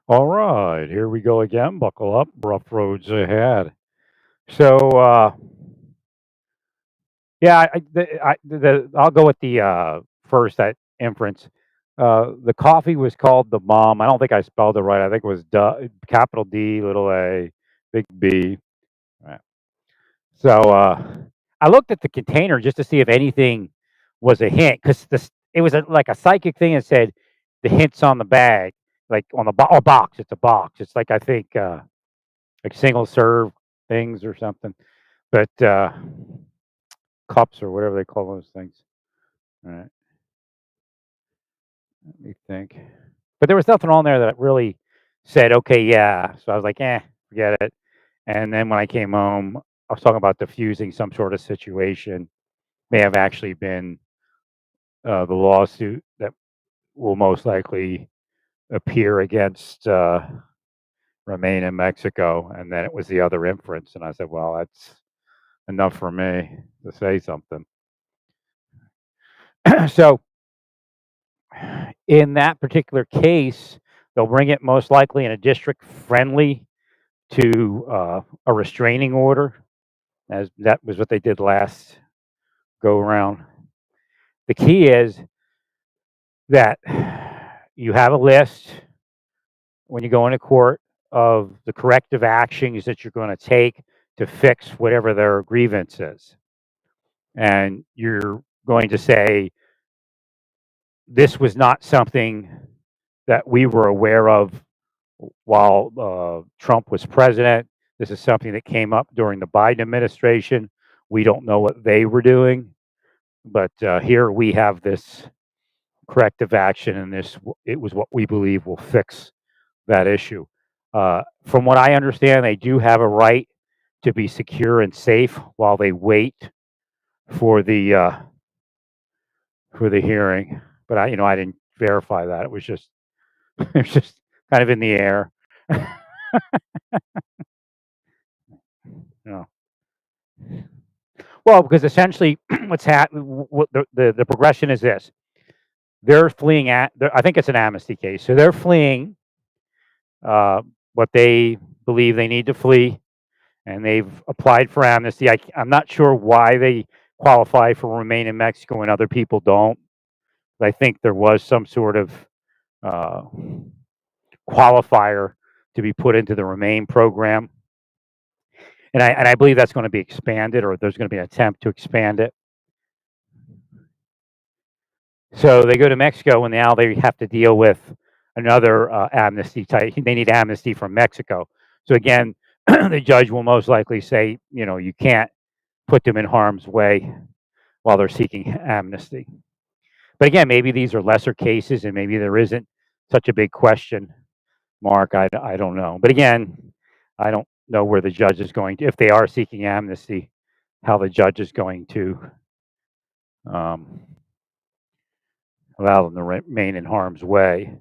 All right, here we go again. Buckle up, rough roads ahead. So, yeah, I'll go with the first that inference. The coffee was called the Mom. I don't think I spelled it right. I think it was capital D, little A, big B. Right. So, I looked at the container just to see if anything was a hint because this it was like a psychic thing that said the hints on the bag, like on the box. It's a box. It's like I think. Like single serve things or something. But cups or whatever they call those things. All right, let me think. But there was nothing on there that really said, okay, yeah. So I was like, forget it. And then when I came home, I was talking about diffusing some sort of situation. May have actually been the lawsuit that will most likely appear against Remain in Mexico. And then it was the other inference. And I said, well, that's enough for me to say something. So in that particular case, they'll bring it most likely in a district friendly to a restraining order, as that was what they did last go around. The key is that you have a list when you go into court of the corrective actions that you're going to take to fix whatever their grievance is. And you're going to say, this was not something that we were aware of while Trump was president. This is something that came up during the Biden administration. We don't know what they were doing, but here we have this corrective action, and it was what we believe will fix that issue. From what I understand, they do have a right to be secure and safe while they wait for the hearing. But I didn't verify that. It was just it was just kind of in the air. You Well, because essentially, what's what the progression is this: they're fleeing I think it's an amnesty case, so they're fleeing what they believe they need to flee, and they've applied for amnesty. I'm not sure why they qualify for remain in Mexico and other people don't. I think there was some sort of uh, qualifier to be put into the remain program, and I believe that's going to be expanded, or there's going to be an attempt to expand it. So they go to Mexico, and now they have to deal with another amnesty type. They need amnesty from Mexico. So again, the judge will most likely say, you can't put them in harm's way while they're seeking amnesty. But again, maybe these are lesser cases, and maybe there isn't such a big question mark. I don't know. But again, I don't know where the judge is going to, if they are seeking amnesty, how the judge is going to um, allow them to remain in harm's way.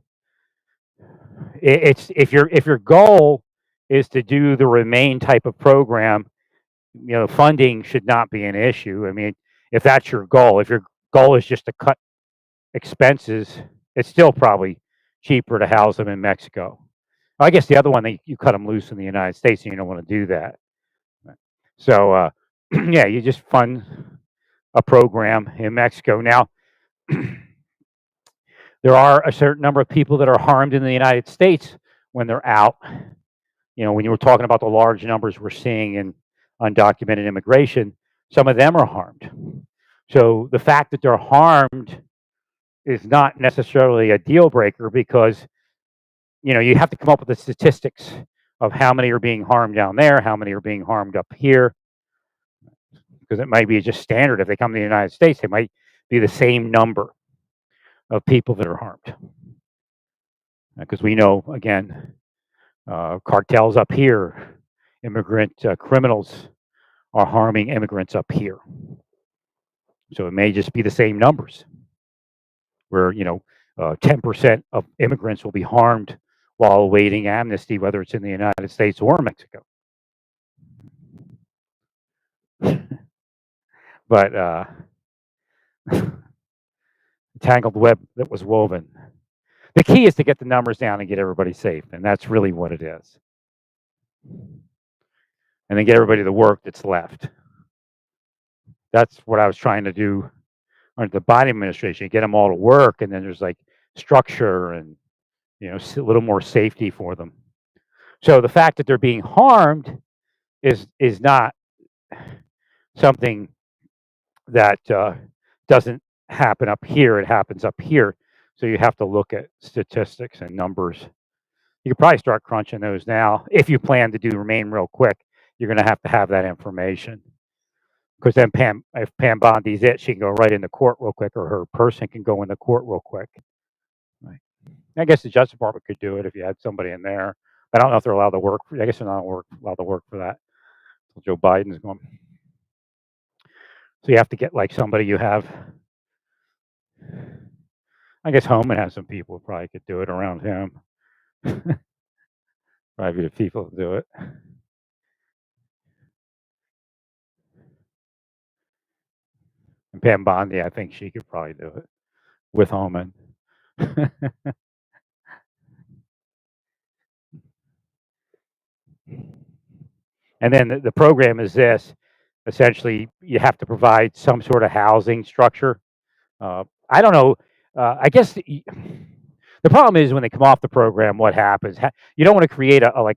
It's if your goal is to do the remain type of program, funding should not be an issue. I mean, if that's your goal, if your goal is just to cut expenses, it's still probably cheaper to house them in Mexico. I guess the other one, you cut them loose in the United States, and you don't want to do that. So, yeah, you just fund a program in Mexico. Now, there are a certain number of people that are harmed in the United States when they're out. When you were talking about the large numbers we're seeing in undocumented immigration, some of them are harmed. So the fact that they're harmed is not necessarily a deal breaker, because you have to come up with the statistics of how many are being harmed down there, how many are being harmed up here, because it might be just standard. If they come to the United States, it might be the same number of people that are harmed, because we know, again, cartels up here, immigrant criminals are harming immigrants up here. So it may just be the same numbers, where 10% of immigrants will be harmed while awaiting amnesty, whether it's in the United States or Mexico. But tangled web that was woven. The key is to get the numbers down and get everybody safe, and that's really what it is. And then get everybody the work that's left. That's what I was trying to do under the Biden administration, get them all to work, and then there's like structure and a little more safety for them. So the fact that they're being harmed is not something that doesn't happen up here. It happens up here. So you have to look at statistics and numbers. You could probably start crunching those now. If you plan to do Remain real quick, you're going to have that information. Because then if Pam Bondi's it, she can go right into court real quick, or her person can go into court real quick. Right. I guess the Justice Department could do it if you had somebody in there. I don't know if they're allowed to work. I guess they're not allowed to work for that. Joe Biden's going. So you have to get like somebody you have. I guess Homan has some people who probably could do it around him. Probably the people to do it. And Pam Bondi, I think she could probably do it with Homan. And then the program is this. Essentially, you have to provide some sort of housing structure. I don't know. I guess the problem is when they come off the program, what happens? You don't want to create I was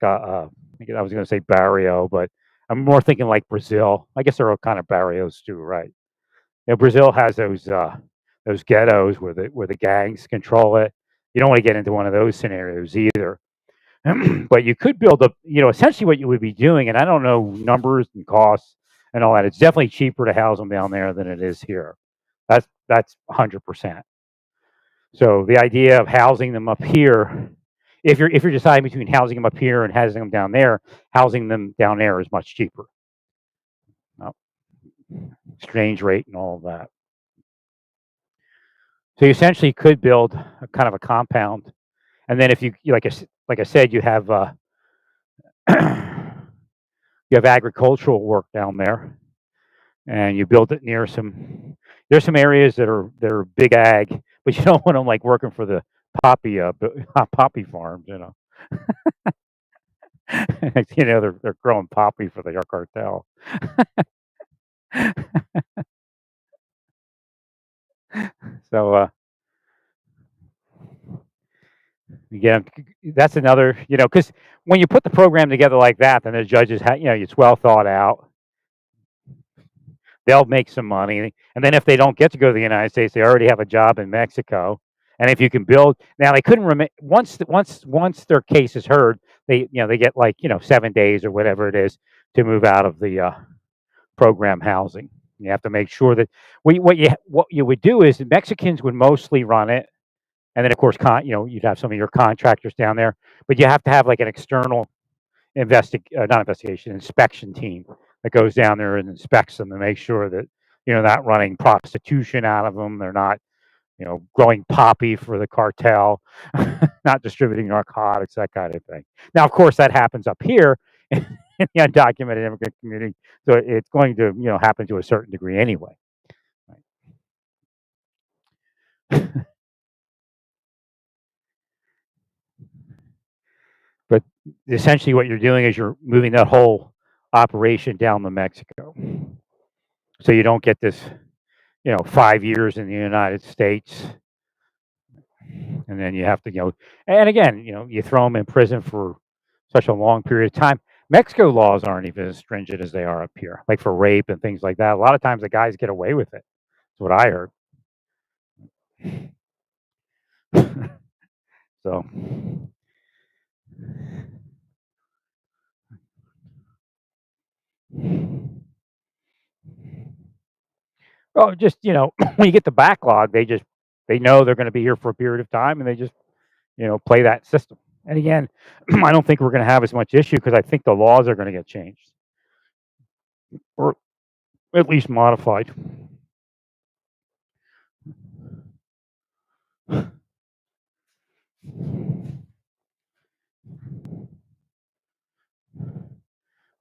going to say barrio, but I'm more thinking like Brazil. I guess they're all kind of barrios too, right? Brazil has those ghettos where the gangs control it. You don't want to get into one of those scenarios either. But you could build up, essentially what you would be doing, and I don't know numbers and costs and all that. It's definitely cheaper to house them down there than it is here. That's 100%. So the idea of housing them up here, if you're deciding between housing them up here and housing them down there, housing them down there is much cheaper. Exchange rate and all of that. So you essentially could build a kind of a compound, and then if you like I said, you have you have agricultural work down there, and you build it near there's some areas that are big ag, but you don't want them like working for the poppy farms, they're growing poppy for the cartel. So yeah, that's another, because when you put the program together like that, then the judges it's well thought out. They'll make some money, and then if they don't get to go to the United States, they already have a job in Mexico. And if you can build, now they couldn't remain once their case is heard, they get like 7 days or whatever it is to move out of the program housing. You have to make sure that what you would do is the Mexicans would mostly run it, and then of course you'd have some of your contractors down there, but you have to have like an external inspection team that goes down there and inspects them to make sure that not running prostitution out of them. They're not growing poppy for the cartel, not distributing narcotics, that kind of thing. Now, of course, that happens up here in the undocumented immigrant community, so it's going to happen to a certain degree anyway. But essentially what you're doing is you're moving that whole operation down to Mexico. So you don't get this, 5 years in the United States, and then you have to, and again, you throw them in prison for such a long period of time. Mexico laws aren't even as stringent as they are up here, like for rape and things like that. A lot of times the guys get away with it. That's what I heard. So. Oh, just when you get the backlog, they know they're going to be here for a period of time, and they just play that system. And again, I don't think we're going to have as much issue because I think the laws are going to get changed, or at least modified.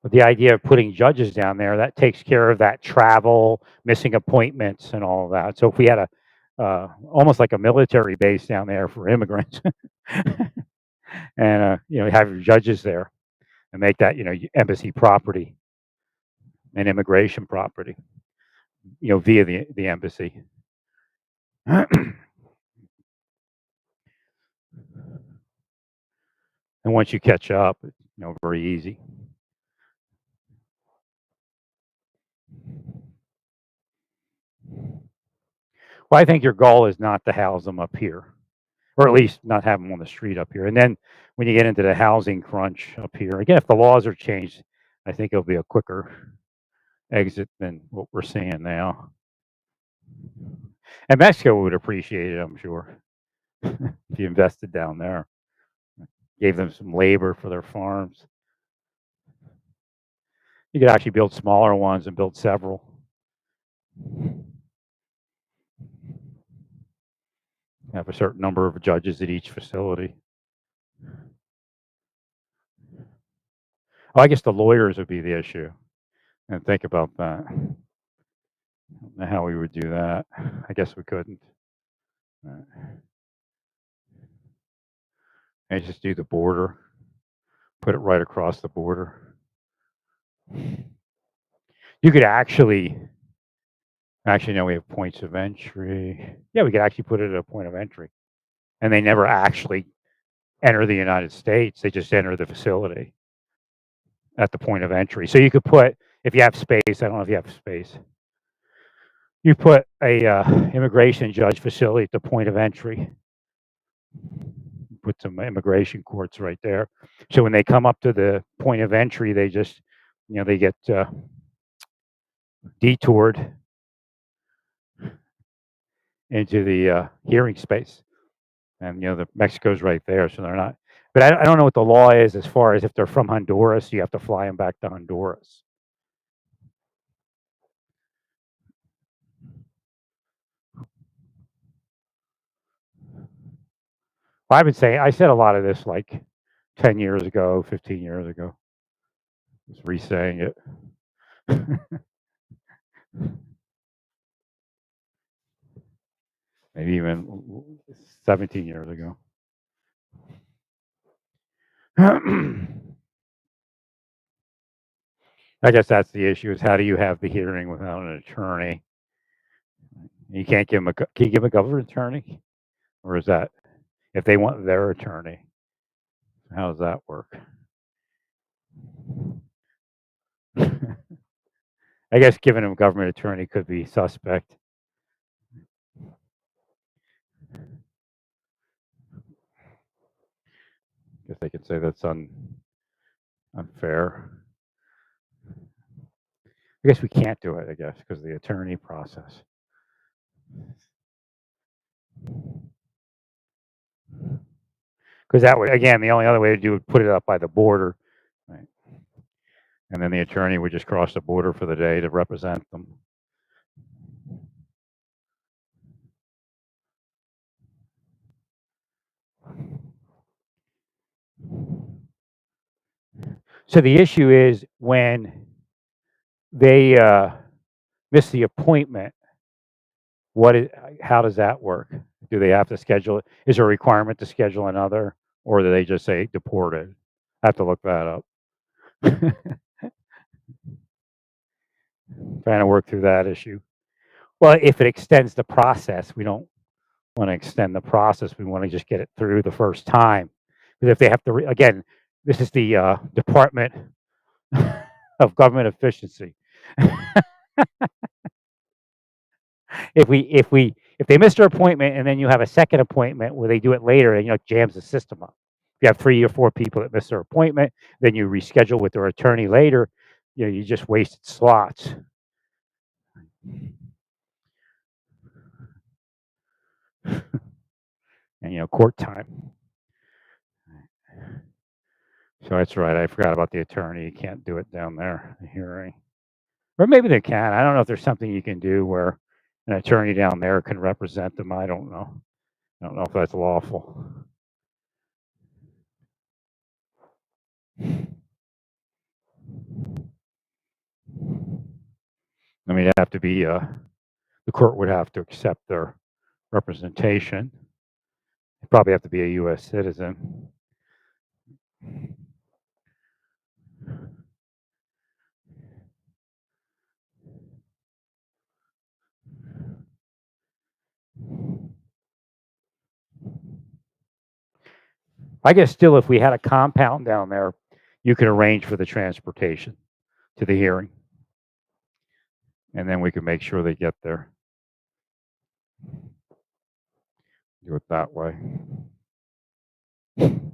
But the idea of putting judges down there, that takes care of that travel, missing appointments, and all of that. So if we had almost like a military base down there for immigrants, and have your judges there and make that embassy property and immigration property, via the embassy. And once you catch up, very easy. Well, I think your goal is not to house them up here, or at least not have them on the street up here. And then when you get into the housing crunch up here, again, if the laws are changed, I think it'll be a quicker exit than what we're seeing now. And Mexico would appreciate it, I'm sure, if you invested down there, gave them some labor for their farms. You could actually build smaller ones and build several. Have a certain number of judges at each facility. Oh, I guess the lawyers would be the issue. And think about that. I don't know how we would do that. I guess we couldn't. And just do the border, put it right across the border. You could actually no, we have points of entry. Yeah, we could actually put it at a point of entry. And they never actually enter the United States. They just enter the facility at the point of entry. So you could put, if you have space, I don't know if you have space, you put a immigration judge facility at the point of entry. Put some immigration courts right there. So when they come up to the point of entry, they just, they get detoured into the hearing space. And, the Mexico's right there, so they're not. But I don't know what the law is as far as if they're from Honduras, you have to fly them back to Honduras. Well, I said a lot of this like 10 years ago, 15 years ago. Just re-saying it. Maybe even 17 years ago. I guess that's the issue: is how do you have the hearing without an attorney? You can't give them can you give a government attorney, or is that if they want their attorney? How does that work? I guess giving them a government attorney could be suspect. Guess they could say that's unfair. I guess we can't do it, I guess, because of the attorney process. Because that way, again, the only other way to do it would put it up by the border, right? And then the attorney would just cross the border for the day to represent them. So the issue is when they miss the appointment, how does that work? Do they have to schedule it? Is there a requirement to schedule another, or do they just say deported? I have to look that up. Trying to work through that issue. Well, if it extends the process, we don't want to extend the process. We want to just get it through the first time. Because if they have to, again, this is the Department of Government Efficiency. If they miss their appointment and then you have a second appointment where they do it later, and it jams the system up. If you have 3 or 4 people that miss their appointment, then you reschedule with their attorney later. You just wasted slots. And court time. So that's right. I forgot about the attorney. You can't do it down there, the hearing. Or maybe they can. I don't know if there's something you can do where an attorney down there can represent them. I don't know. I don't know if that's lawful. I mean, it'd have to be the court would have to accept their representation. You probably have to be a U.S. citizen. I guess still, if we had a compound down there, you could arrange for the transportation to the hearing, and then we could make sure they get there. Do it that way. And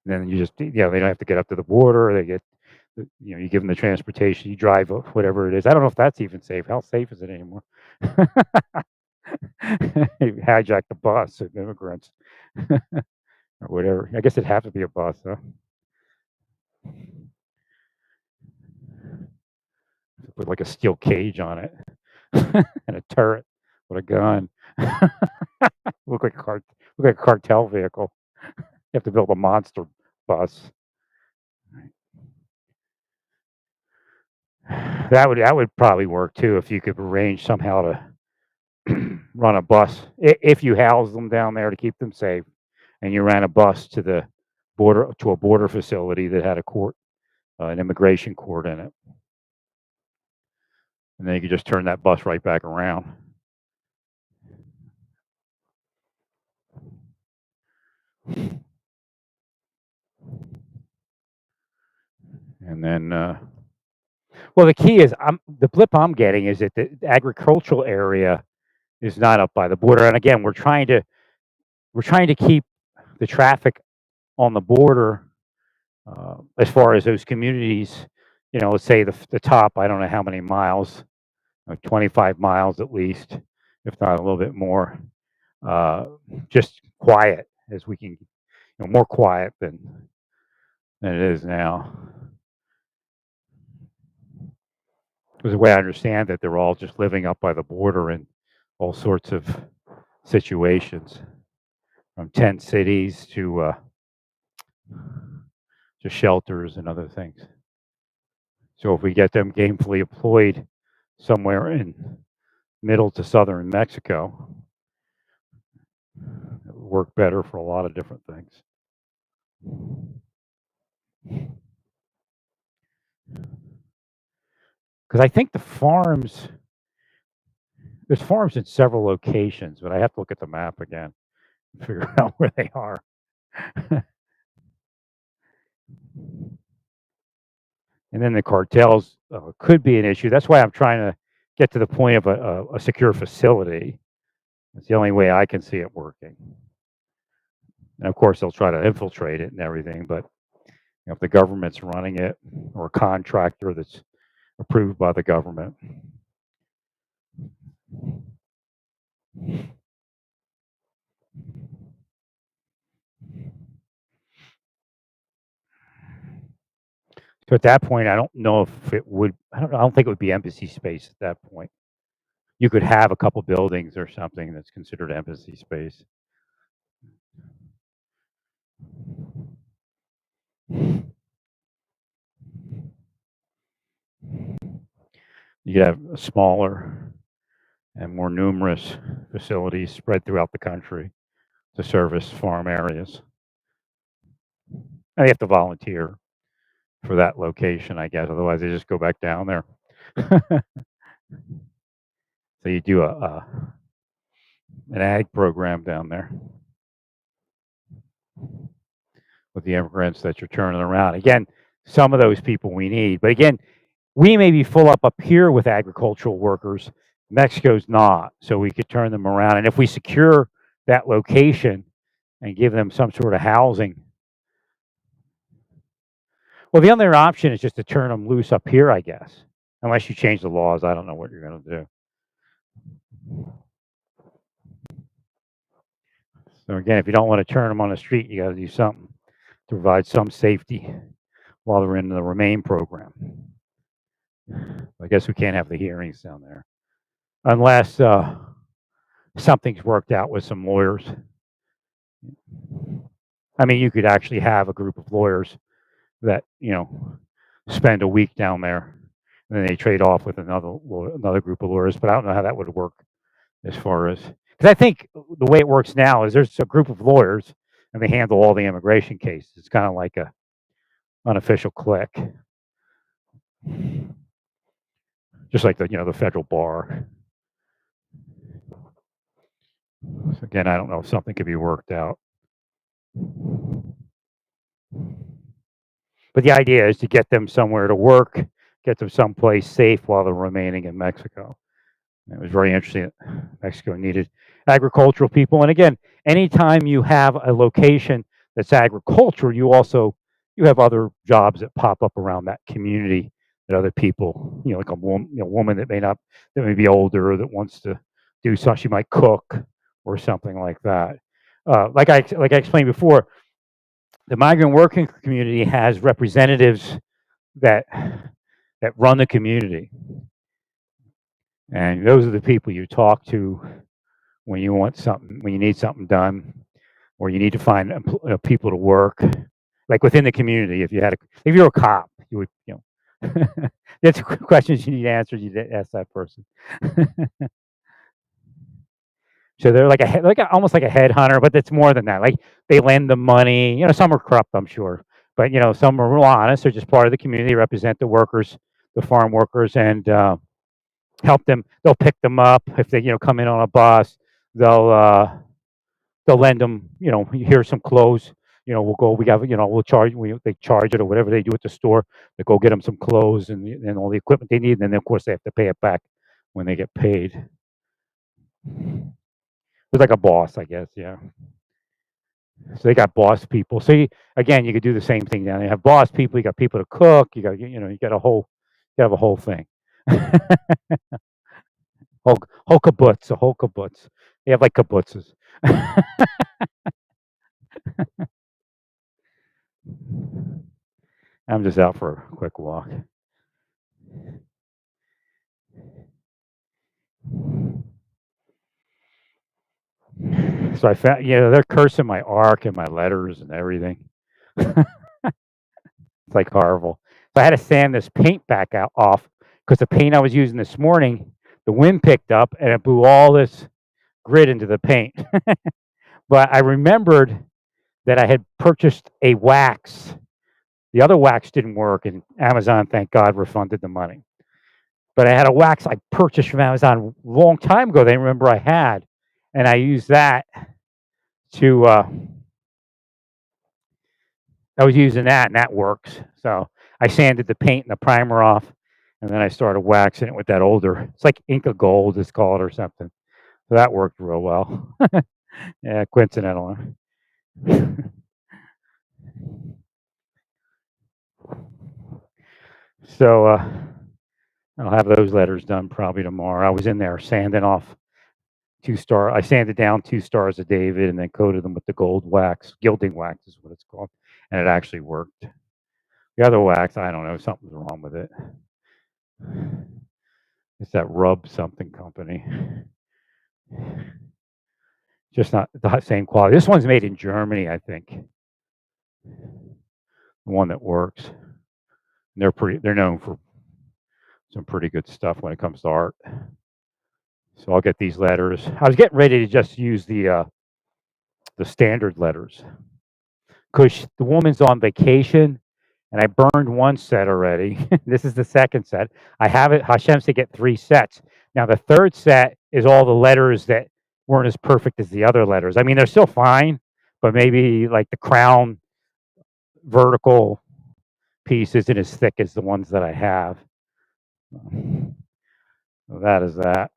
then you just, they don't have to get up to the border. They get, you give them the transportation. You drive whatever it is. I don't know if that's even safe. How safe is it anymore? Hijack the bus of immigrants or whatever. I guess it'd have to be a bus, huh? Put like a steel cage on it and a turret with a gun. Look like a cartel vehicle. You have to build a monster bus. That would probably work too if you could arrange somehow to run a bus. If you house them down there to keep them safe, and you ran a bus to the border, to a border facility that had a court, an immigration court in it, and then you could just turn that bus right back around. And then, well, the key is, the blip I'm getting is that the agricultural area is not up by the border. And again, we're trying to keep the traffic on the border, as far as those communities. Let's say the top, I don't know how many miles, 25 miles at least, if not a little bit more. Just quiet as we can, more quiet than it is now. Because the way I understand it, they're all just living up by the border in all sorts of situations, from tent cities to shelters and other things. So if we get them gainfully employed somewhere in middle to southern Mexico, it would work better for a lot of different things. Because I think there's farms in several locations, but I have to look at the map again and figure out where they are. And then the cartels could be an issue. That's why I'm trying to get to the point of a secure facility. That's the only way I can see it working. And of course, they'll try to infiltrate it and everything, but if the government's running it, or a contractor that's approved by the government. So at that point, I don't know if it would. I don't think it would be embassy space at that point. You could have a couple buildings or something that's considered embassy space. You could have a smaller and more numerous facilities spread throughout the country to service farm areas. And they have to volunteer for that location, I guess. Otherwise, they just go back down there. So you do an ag program down there with the immigrants that you're turning around. Again, some of those people we need, but again, we may be full up here with agricultural workers. Mexico's not, so we could turn them around. And if we secure that location and give them some sort of housing, well, the other option is just to turn them loose up here, I guess. Unless you change the laws, I don't know what you're going to do. So again, if you don't want to turn them on the street, you got to do something to provide some safety while they're in the Remain program. I guess we can't have the hearings down there unless something's worked out with some lawyers. I mean, you could actually have a group of lawyers that spend a week down there, and then they trade off with another group of lawyers. But I don't know how that would work as far as, because I think the way it works now is there's a group of lawyers and they handle all the immigration cases. It's kind of like a unofficial clique, just like the federal bar. So again, I don't know if something could be worked out. But the idea is to get them somewhere to work, get them someplace safe while they're remaining in Mexico. It was very interesting that Mexico needed agricultural people. And again, anytime you have a location that's agricultural, you have other jobs that pop up around that community that other people, like a woman that may be older that wants to do something. She might cook or something like that. Like I explained before, the migrant working community has representatives that run the community, and those are the people you talk to when you need something done, or you need to find people to work, like within the community. If you're a cop, you would, that's questions you need answered. You ask that person. So they're almost like a headhunter, but it's more than that. Like they lend them money. Some are corrupt, I'm sure, but some are real honest. They're just part of the community, represent the workers, the farm workers, and help them. They'll pick them up if they come in on a bus. They'll uh, they'll lend them. Here's some clothes. We'll go. We have we'll charge. They charge it or whatever they do at the store. They go get them some clothes and all the equipment they need, and then of course they have to pay it back when they get paid. It's like a boss, I guess. Yeah. So they got boss people. So again, you could do the same thing down there. You have boss people. You got people to cook. You got you have a whole thing. Whole kibbutz, a whole kibbutz. They have like kibbutzes. I'm just out for a quick walk. So I found, they're cursing my arc and my letters and everything. It's like horrible. So I had to sand this paint back out off because the paint I was using this morning, the wind picked up and it blew all this grit into the paint. But I remembered that I had purchased a wax. The other wax didn't work, and Amazon, thank God, refunded the money. But I had a wax I purchased from Amazon a long time ago. They remember I had, and I used that to. I was using that, and that works. So I sanded the paint and the primer off, and then I started waxing it with that older. It's like Inca Gold, it's called, or something. So that worked real well. Yeah, coincidental. So I'll have those letters done probably tomorrow. I was in there sanding off 2 star. I sanded down 2 stars of David and then coated them with the gold wax. Gilding wax is what it's called, and it actually worked. The other wax, I don't know, something's wrong with it. It's that Rub something company. Just not the same quality. This one's made in Germany, I think. The one that works. They're known for some pretty good stuff when it comes to art. So I'll get these letters. I was getting ready to just use the standard letters because the woman's on vacation, and I burned one set already. This is the second set. I have it. Hashem said get 3 sets. Now the third set is all the letters that weren't as perfect as the other letters. I mean, they're still fine, but maybe like the crown vertical piece isn't as thick as the ones that I have. So that is that.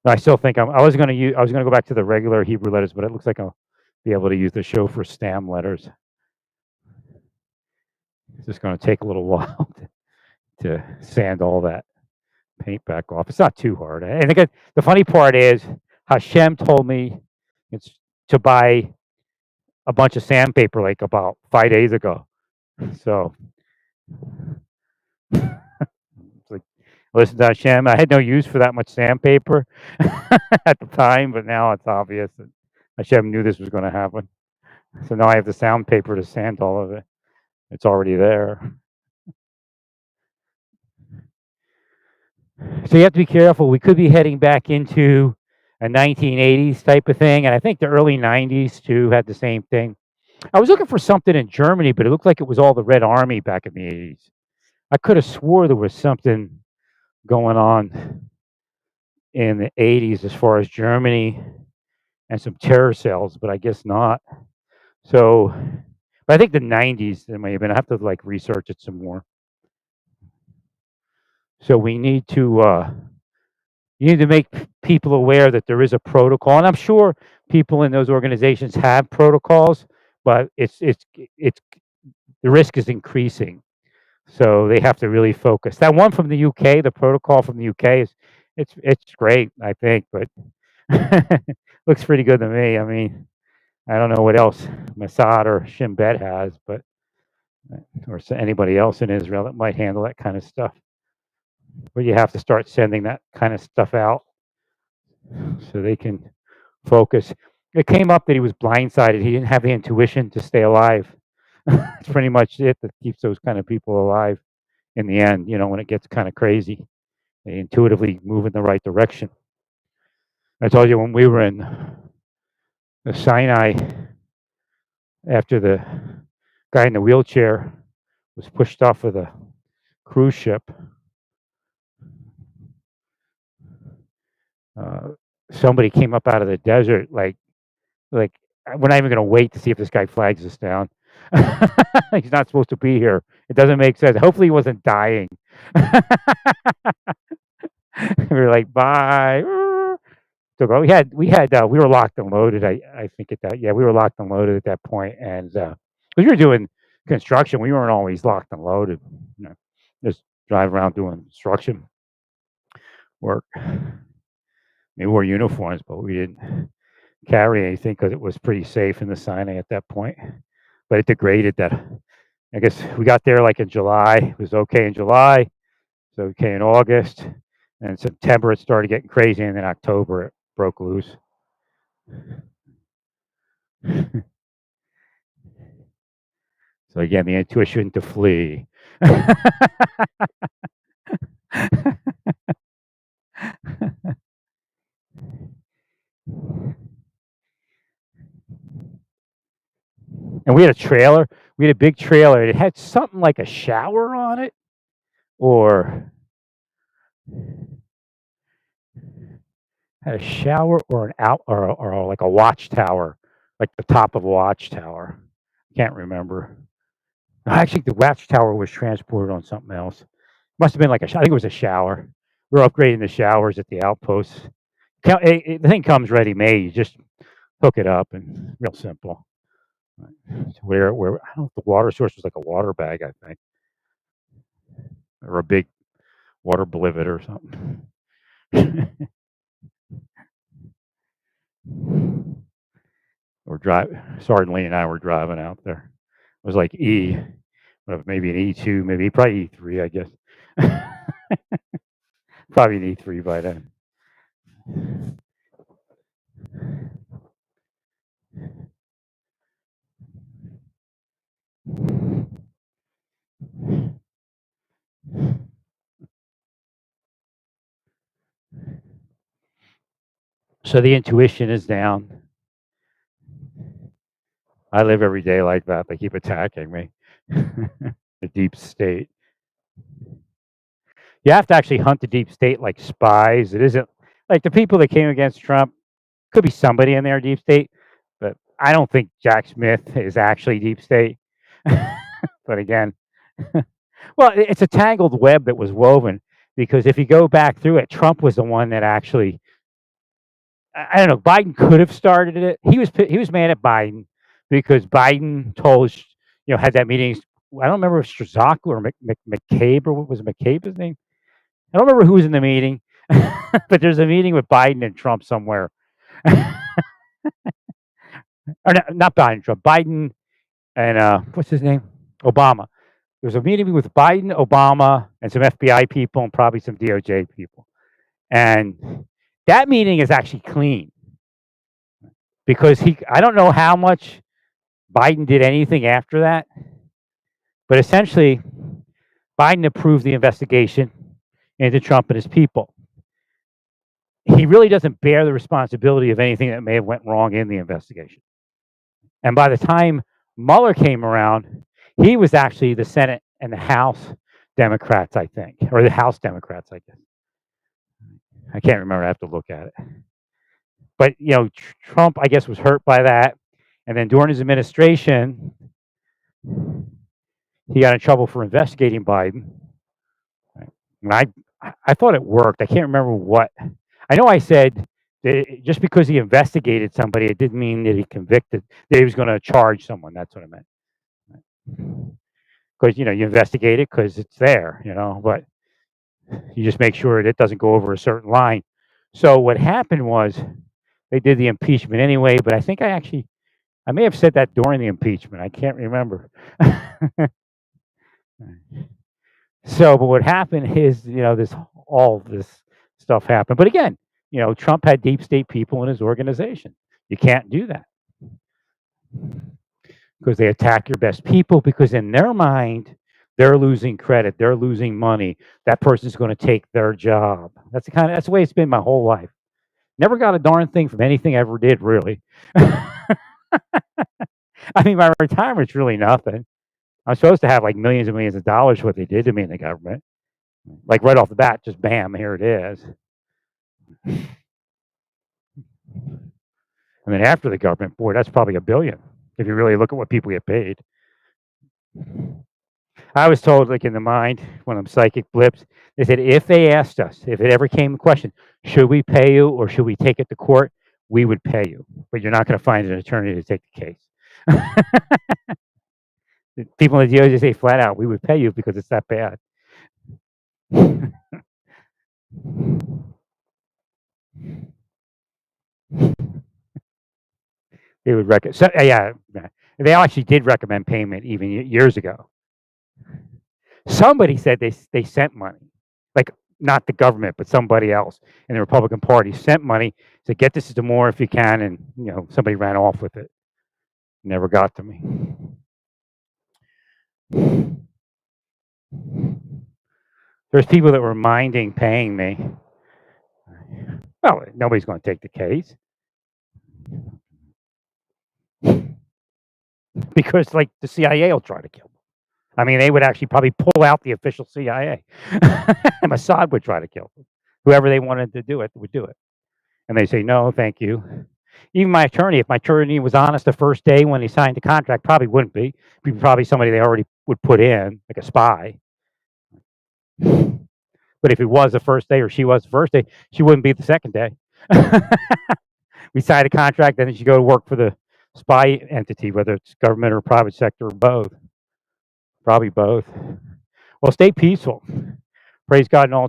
I still think I was going to go back to the regular Hebrew letters, but it looks like I'll be able to use the Shofar stam letters. It's just going to take a little while to sand all that paint back off. It's not too hard. And again, the funny part is Hashem told me it's to buy a bunch of sandpaper like about 5 days ago. So it's like, listen to Hashem. I had no use for that much sandpaper at the time, but now it's obvious that Hashem knew this was going to happen. So now I have the sandpaper to sand all of it. It's already there. So you have to be careful. We could be heading back into a 1980s type of thing, and I think the early 90s too had the same thing. I was looking for something in Germany, but it looked like it was all the Red Army back in the 80s. I could have swore there was something going on in the 80s as far as Germany and some terror cells, but I guess not. So, but I think the 90s there may have been. I have to like research it some more. So we need to you need to make people aware that there is a protocol, and I'm sure people in those organizations have protocols, but it's the risk is increasing. So they have to really focus. That one from the UK, the protocol from the UK is it's great, I think, but looks pretty good to me. I mean, I don't know what else Mossad or Shin Bet has, but or anybody else in Israel that might handle that kind of stuff. But you have to start sending that kind of stuff out so they can focus. It came up that he was blindsided. He didn't have the intuition to stay alive. That's pretty much it that keeps those kind of people alive in the end, when it gets kind of crazy. They intuitively move in the right direction. I told you when we were in the Sinai, after the guy in the wheelchair was pushed off of the cruise ship, somebody came up out of the desert, like we're not even going to wait to see if this guy flags us down. He's not supposed to be here. It doesn't make sense. Hopefully, he wasn't dying. We were like, bye. So we were locked and loaded. I think at that, yeah, we were locked and loaded at that point, and because we were doing construction, we weren't always locked and loaded. Just drive around doing construction work. We wore uniforms, but we didn't carry anything because it was pretty safe in the Sinai at that point. But it degraded that. I guess we got there like in July. It was okay in July. It was okay in August. And in September it started getting crazy, and then October it broke loose. So again, the intuition to flee. And we had a trailer. We had a big trailer. It had something like a shower on it, or had a shower, or an out, or like a watchtower, like the top of a watchtower. Can't remember. Actually, the watchtower was transported on something else. Must have been like I think it was a shower. We're upgrading the showers at the outposts. The thing comes ready made. You just hook it up, and real simple. Where I don't know if the water source was like a water bag, I think, or a big water blivet or something. Sergeant Lee and I were driving out there. It was like maybe an E2, maybe probably E3, I guess. Probably an E3 by then. So the intuition is down. I live every day like that. They keep attacking me. The deep state. You have to actually hunt the deep state like spies. It isn't like the people that came against Trump. Could be somebody in there deep state, but I don't think Jack Smith is actually deep state. But again, well, it's a tangled web that was woven, because if you go back through it, Trump was the one that actually, I don't know, Biden could have started it. He was mad at Biden because Biden had that meeting. I don't remember if Strzok or McCabe, or what was McCabe his name? I don't remember who was in the meeting, but there's a meeting with Biden and Trump somewhere. Or not Biden, Trump, Biden and what's his name? Obama. There's a meeting with Biden, Obama, and some FBI people, and probably some DOJ people. And that meeting is actually clean, because I don't know how much Biden did anything after that, but essentially Biden approved the investigation into Trump and his people. he really doesn't bear the responsibility of anything that may have went wrong in the investigation. And by the time Mueller came around, he was actually the Senate and the House Democrats, I think, or the House Democrats, I guess. I can't remember. I have to look at it. But Trump, I guess, was hurt by that. And then during his administration, he got in trouble for investigating Biden. And I thought it worked. I can't remember what. I know I said that just because he investigated somebody, it didn't mean that he convicted, that he was going to charge someone. That's what I meant. Because, you investigate it because it's there, but you just make sure that it doesn't go over a certain line. So what happened was they did the impeachment anyway, but I think I may have said that during the impeachment. I can't remember. So, but what happened is, all this stuff happened. But again, Trump had deep state people in his organization. You can't do that because they attack your best people, because in their mind, they're losing credit, they're losing money. That person's going to take their job. That's the way it's been my whole life. Never got a darn thing from anything I ever did, really. I mean, my retirement's really nothing. I'm supposed to have like millions and millions of dollars for what they did to me in the government. Like right off the bat, just bam, here it is. And then after the government, boy, that's probably $1 billion if you really look at what people get paid. I was told, like in the mind, one of them psychic blips, they said if they asked us, if it ever came a question, should we pay you or should we take it to court, we would pay you, but you're not going to find an attorney to take the case. People in the DOJ say flat out, we would pay you because it's that bad. They would they actually did recommend payment even years ago. Somebody said they sent money, like not the government, but somebody else in the Republican Party sent money to get this to more if you can, and somebody ran off with it. Never got to me. There's people that were minding paying me. Well, nobody's going to take the case because, like, the CIA will try to kill them. I mean, they would actually probably pull out the official CIA. And Mossad would try to kill them. Whoever they wanted to do it would do it. And they say, no, thank you. Even my attorney, if my attorney was honest the first day when he signed the contract, probably wouldn't be. He'd be probably somebody they already would put in, like a spy. But if it was the first day or she was the first day, she wouldn't be the second day. We signed a contract, then she go to work for the spy entity, whether it's government or private sector or both. Probably both. Well, stay peaceful. Praise God in all